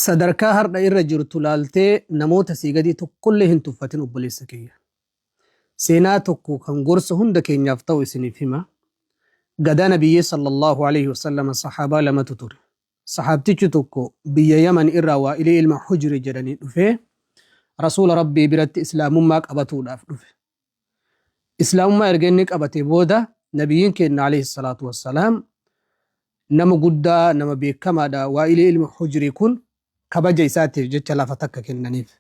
sadarkaa har'a irra jirtu laaltee namoota sii gadi tokkollee hin tuffatin obboleessa kiyya. Seenaa tokko kan gorsa hunda keenyaaf ta'u isiniif hima. Gadaa Nabiyyee sallallahu alaihi wasallam sahaabaa lamatu ture. Sahaabtichi tokko biyya Yaman irraa Waa'ilii ilma Hujri jedhanii dhufee Rasuula Rabbii biratti islaamummaa qabatuudhaaf dhufe. Islaamummaa erga inni qabatee booda Nabiyyiin keenya alaihi salaatu wassalaam nama guddaa nama beekamaadha. Waa'ilii ilma Hujri kun kabaja isaatiif jecha lafa takka kennaniif.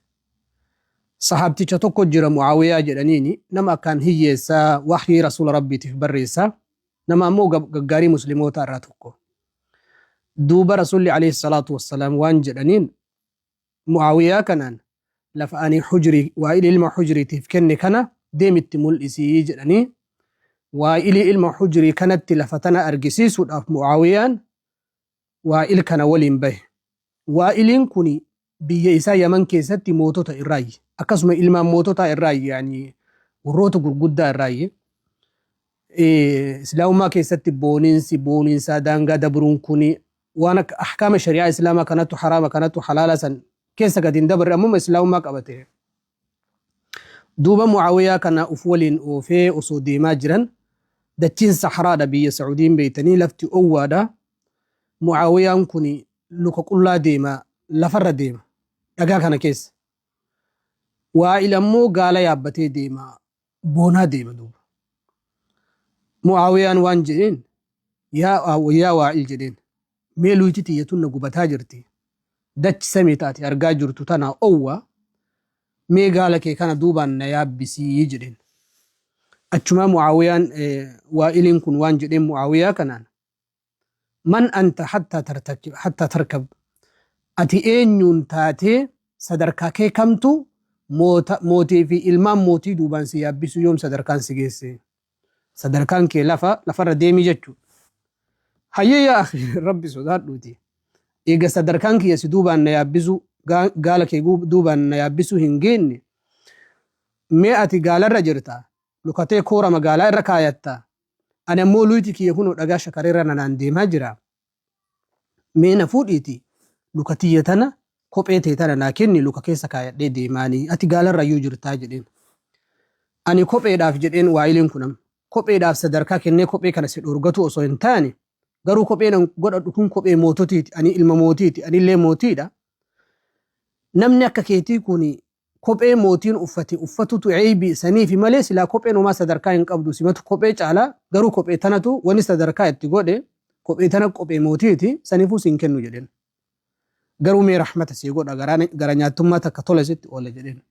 Sahaabticha tokko jira Mu'aawiyaa jedhaniini nama akkaan hiyyeessaa wahyii Rasuula Rabbiitiif barreessaa nama ammoo gaggaarii musliimoota irraa tokko. Duuba Rasuulli alayhi salaatu wassalaam waan jedhaniin Mu'aawiyaa kanaan lafa ani Waa'ilii ilma Hujriitiif kenne kana deemitti mul'isii jedhanii Waa'ilii ilma Hujrii kanatti lafa tana argisiisuudhaaf Mu'aawiyaan Waa'il kana waliin bahe. Waa'iliin kun biyya isaa Yaman keessatti mootota irraayi. Akkasuma ilmaan mootota irraayi yaani warroota gurguddaa irraayi. Islaamummaa keessatti booniinsa daangaa dabruun kun waan akka ahkaama shari'aa islaamaa kanattu haraama kanattu halaala san keessa gadi hin dabarre ammoo islaamummaa qabate. Duuba Mu'aawiyaa kana uf waliin oofee osoo deemaa jiran dachiin Saharaadha biyya Sacuudiin beeytanii lafti owwaadha. Mu'aawiyaan kun luka qullaa deema lafarra deema dhagaa kana keessa. Waa'il ammoo gaala yaabbatee deema boonaa deema duuba. Mu'aawiyaan waan jedheen yaa Waa'il jedheen mee luyti tiyyatun na gubataa jirti. Dachi samii taate argaa jirtu tana owwa mee gaala kee kana duubaan na yaabbisii jedheen. Achuma Mu'aawiyaan Waa'iliin kun waan jedheen Mu'aawiyaa kanaan man anta hatta tarkab ati eenyuun taatee sadarkaa kee kamtu mootii fi ilmaan mootii duubaan si yaabbisu yoom sadarkaan si geesse. Sadarkaan kee lafarra deemii jechuudha. Hayyee yaa akhi rabbi sodaadhuuti. Eega sadarkaan kiyya si duubaan na yaabbisu gaala kee duubaan na yaabbisu hin geenne mee ati gaalarra jirta lukatee koora magaalaa irra kaayatta. Ani ammoo luyti kiyya kunoo dhagaa shakareerra nanaan deemaa jira. Mee na fuudhiiti luka tiyya tana kophee tee tana naa kenni luka keessa kaayadhee deemaanii ati gaalarra iyyuu jirtaa jedheen. Ani kopheedhaaf jedheen Waa'iliin kunam kopheedhaaf sadarkaa kennee kophee kana si dhorgatu osoo hin taane garuu kopheen godhadhu kun kophee moototiiti ani ilma mootiiti anillee mootiidha. Namni akka keetii kun kophee mootiin uffatutu ceebii saniifi malee silaa kopheen homaa sadarkaa hin qabdu simatu kophee caalaa garuu kophee tanatu wani sadarkaa itti godhe kophee tana kophee mootiiti saniifuu siin kennu jedheen. Garuu mee rahmata sii godha gara nyaattummaa takka tola sitti oola jedheen.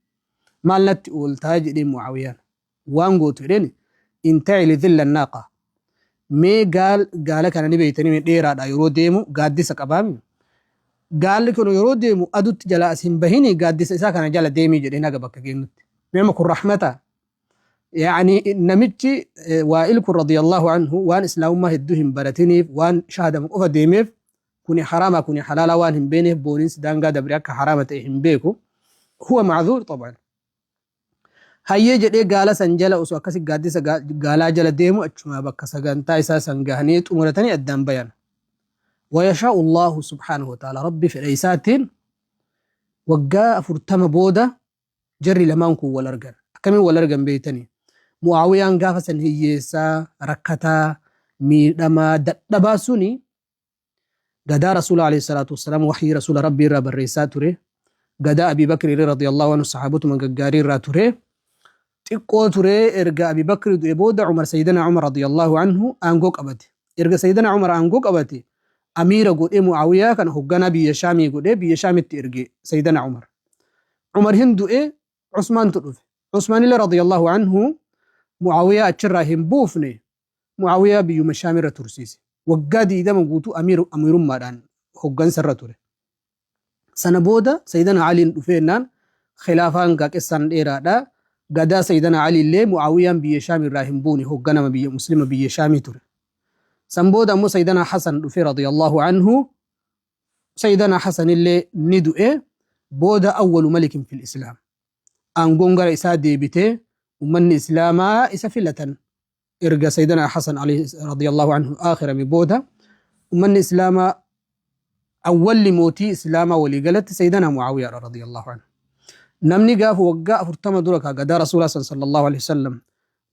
Maal natti ooltaa jedheen Mu'aawiyaan waan gootu jedheen inta'ili dhilla naaqa mee gaala kana ni beeytanii dheeraadha yeroo deemu gaaddisa qabaami. Gaalli kun yeroo deemu adutti jala as hin bahini gaaddisa isaa kana jala deemii jedheen haga bakka geennutti. Meema kun rahmata. Yaani namichi Waa'il kun radiyallahu anhu waan islaamummaa hedduu hin baratiniif waan shahadama qofa deemeef kuni haraama kuni halaala waan hin beeneef booniinsi daangaa dabre akka haraama ta'e hin beeku. Huwa maczuur طبعا. Hayyee jedhee gaala san jala osoo akkasi gaaddisa gaalaa jala deemu achuma bakka sagantaa isaa san gahanii xumuratanii addaan bayan. ويشاء الله سبحانه وتعالى ربي في الأيساتين وقا فرتم بودا جري لمانكو والأرقن كمين والأرقن بيتني معاويان قافسا هيسا ركتا ميدما دباسوني قدا رسول عليه الصلاة والسلام وحي رسول ربي رب الرئيساتوري قدا أبي بكر رضي الله عنه صحابته من ققاري راتوري تقو توري إرقا أبي بكر دو بودا عمر سيدنا عمر رضي الله عنه أنقوك أبتي إرقا سيدنا عمر أنقوك أبتي أمير قد معاوية كان هجنا بيشامي قد بيشامي ترجع سيدنا عمر. عمر هندو عثمان تروف. عثمان الله رضي الله عنه معاوية أتشرهم بوفني. معاوية بيوم الشامرة ترسيسي. وقادي إذا ما قلتوا أمير مادان هجنا سرتوره. سنبودا سيدنا علي فينان خلافان كاكسان إيرادا قدا سيدنا علي اللي معاوية بيشامي راهم بوني هجنا ما بي مسلم بيشامي تره. سنبودا مو سيدنا حسن رفي رضي الله عنه سيدنا حسن اللي ندوئه بودا أول ملك في الإسلام أنقونغر إسادي بيته ومن إسلاما إسافلة إرقى سيدنا حسن عليه رضي الله عنه آخر من بودا ومن إسلاما أول موتي إسلام ولي قالت سيدنا معاوية رضي الله عنه نمني قاف وقاء فرتما درك قد رسول الله صلى الله عليه وسلم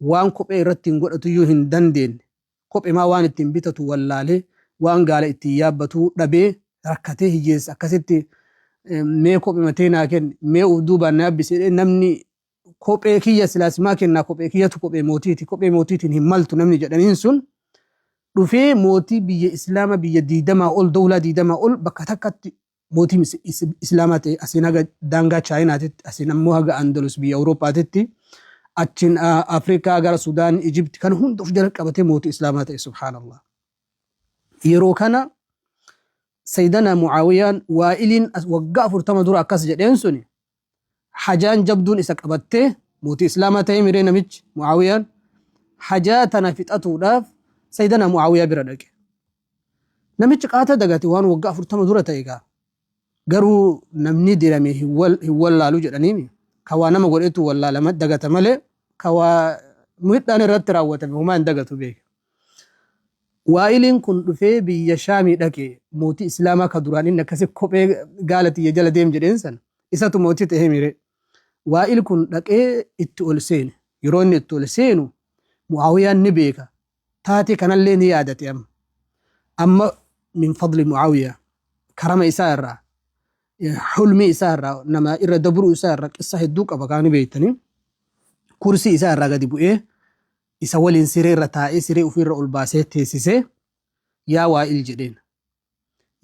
وان كوبي رتين قد تيوهن دندين كوبي ما وان التنبيتة والله وان قال اتيابتو نبي ركته جيس أكستي مي كوبي متينا كن مي ودوبا نابس نمني كوبي كيا سلاس ما كنا كوبي كيا تو كوبي موتيتي همالتو نمني جدنين سن رفي موتي بي إسلام بي ديدما أول دولة ديدما أول بكتكت موتي إسلامات أسينا دانغا تشاينا تت أسينا موها أندلس بي أوروبا تتي أتشين أفريقيا غير السودان إيجيبت كان هم دفجر كبتي موتي إسلامات سبحان الله يرو كان سيدنا معاوية وائلين وقع فرتما دور أكاس جدين سني حاجان جبدون إسا كبتي موتي إسلامات ميرين ميج معاوية حاجاتنا فتأتو داف سيدنا معاوية بردك نميج قاتا دقاتي وان وقع فرتما دور تايقا قرو نمني ديرامي هو اللالو جدنيمي كوا نما قريتو والله لما دقاتا ملي كوا مهدان رد راوتا بهما اندقاتو بيك وائلين كن رفي بيشامي دكي موتي إسلاما كدران إنك كسي كوبي قالت يجل ديم جدينسان إساتو موتي تهميري وائل كن دكي اتولسين يرون اتولسينو معاوية نبيك تاتي كان اللي نيادتي أما من فضل معاوية كرم إسارة حلمي إسارة نما إرى دبرو إسارة قصة الدوك أبقاني بيتني كرسي إسارة قد بؤيه إسوالين سيري رتائي سيري أفير الباسيت تيسيسي يا وائل جدين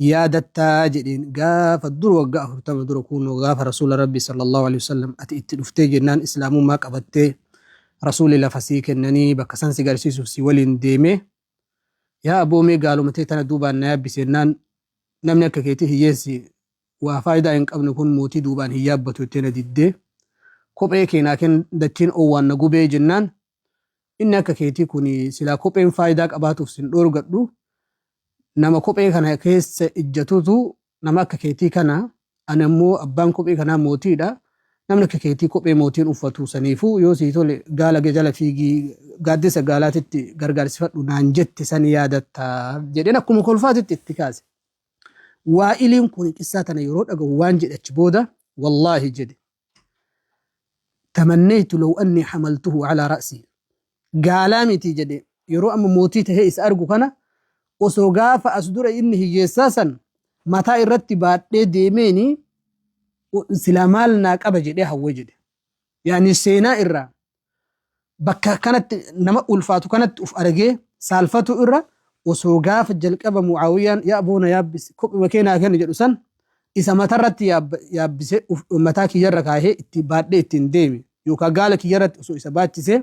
يا دتا جدين قاف الدور وقاف فرتم الدور كون وقاف رسول ربي صلى الله عليه وسلم أتئت نفتي جنان إسلامو ما قبتي رسول الله فسيك إنني بكسان سيقارسيسو سيوالين ديمي يا أبو مي قالوا متى تندوبا نياب بسنان نمنا ككيتي هيسي وفايدة إنك أبن كون موتي دوبان هياب بتوتين ديدي كوب إيكي ناكن دتين أوان نقوبي جنان إنك كيتي كوني سلا كوبين فايداك أباتو سن دورغدو نما كوبين كان كيس إجتوتو نما كيتي كان أنا مو أبان كوبين كان موتي دا نمنا كيتي كوبين موتين أفتو سنيفو يوسي تولي قالا جالا فيجي قادسة قالات تي غرغر سفت نانجت سنيادة جدينا كم كلفات الاتكاز وائلين كوني كساتنا يرود أقو وانجد أجبودا والله جدي تمنيت لو أني حملته على رأسي قالامي تيجدي يرو أما موتي تهي إسأرقو كان وسوغاف أصدر إنه يساسا متى الرتبات ديميني سلامالنا كأبجي دي حوجدي يعني سينا إرى بكا كانت نما ألفاتو كانت أفأرقي سالفتو إرى وسوغاف الجلق أبا معاويا يا أبونا يابس كوب مكينا كان جلسان إسا متى رتي يابس متاكي يرك هاي اتبات دي تنديمي يوكا قالك يرت أسو إسابات تسي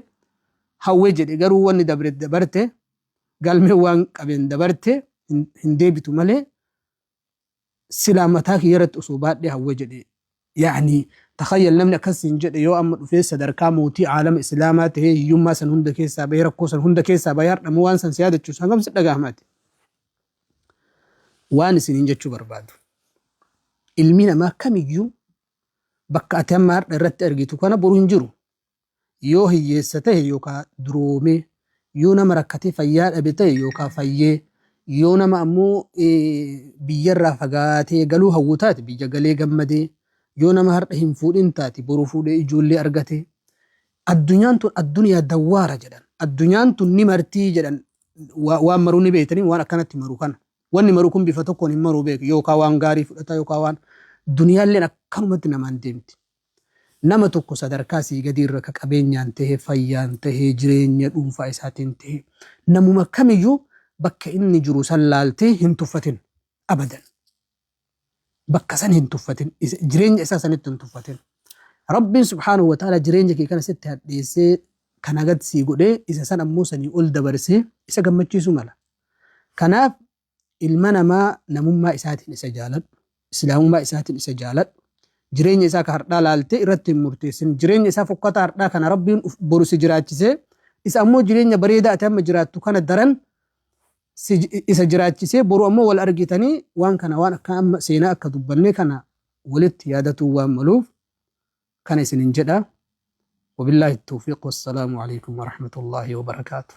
حوجد إجارو واني دبرته قال مي وان قبين دبرته هندي بتو ملي سلامتاك يرت أصوبات دي حوجد يعني تخيل لمن كسين جد يو أم في صدر كاموتي عالم إسلامات هي يوم ما سن هند كيسا بيركو سن هند كيسا بيار نموان سن سيادة تشوس هنقم سدقا هماتي وان سنين جد شو بربادو المينا ما كم يجو بكا أتمار رت أرجيتو كان برونجرو yoo hiyyeessa ta'e yookaan duroome yoo nama rakkatee fayyaa dhabe ta'e yookaan fayyee yoo nama ammoo biyyarraa fagaatee galuu hawwu taate biyya galee gammadee yoo nama har'a hin fuudhin taate boruu fuudhee ijoollee argate addunyaan tun addunyaa dawwaara jedhan addunyaan tun ni martii jedhan waan maruu ni beektanii waan akkanatti maruu kana wanni maruu kun bifa tokkoon hin maruu beeku yookaan waan gaarii fudhata yookaan waan dunyaalleen akkanumatti namaan deemti. nama tokko sadarkaa sii gadi irra ka qabeenyaan tahee fayyaan tahee jireenya dhuunfaa isaatiin tahee namuma kamiyyuu bakka inni jiru san laaltee hin tuffatin abadan bakka san hin tuffatin jireenya isaa sanitti hin tuffatin rabbiin subhaanahu wa ta'ala jireenya kee kana sitti hadheessee kana gad sii godhee isa san ammoo sanii ol dabarsee isa gammachiisu mala kanaaf ilma namaa namummaa isaatiin isa jaaladhu islaamummaa isaatiin isa jaaladhu jireenya isaa ka hardhaa laaltee irratti hin murteessin jireenya isaa fokkata hardhaa kana rabbiin boru si jiraachisee isa ammoo jireenya bareedaa ati amma jiraattu kana daran isa jiraachisee boru ammoo wal argitanii waan kana waan akka amma seenaa akka dubbannee kana walitti yaadatuu waan maluuf kana isinin jedha وبالله التوفيق والسلام عليكم ورحمة الله وبركاته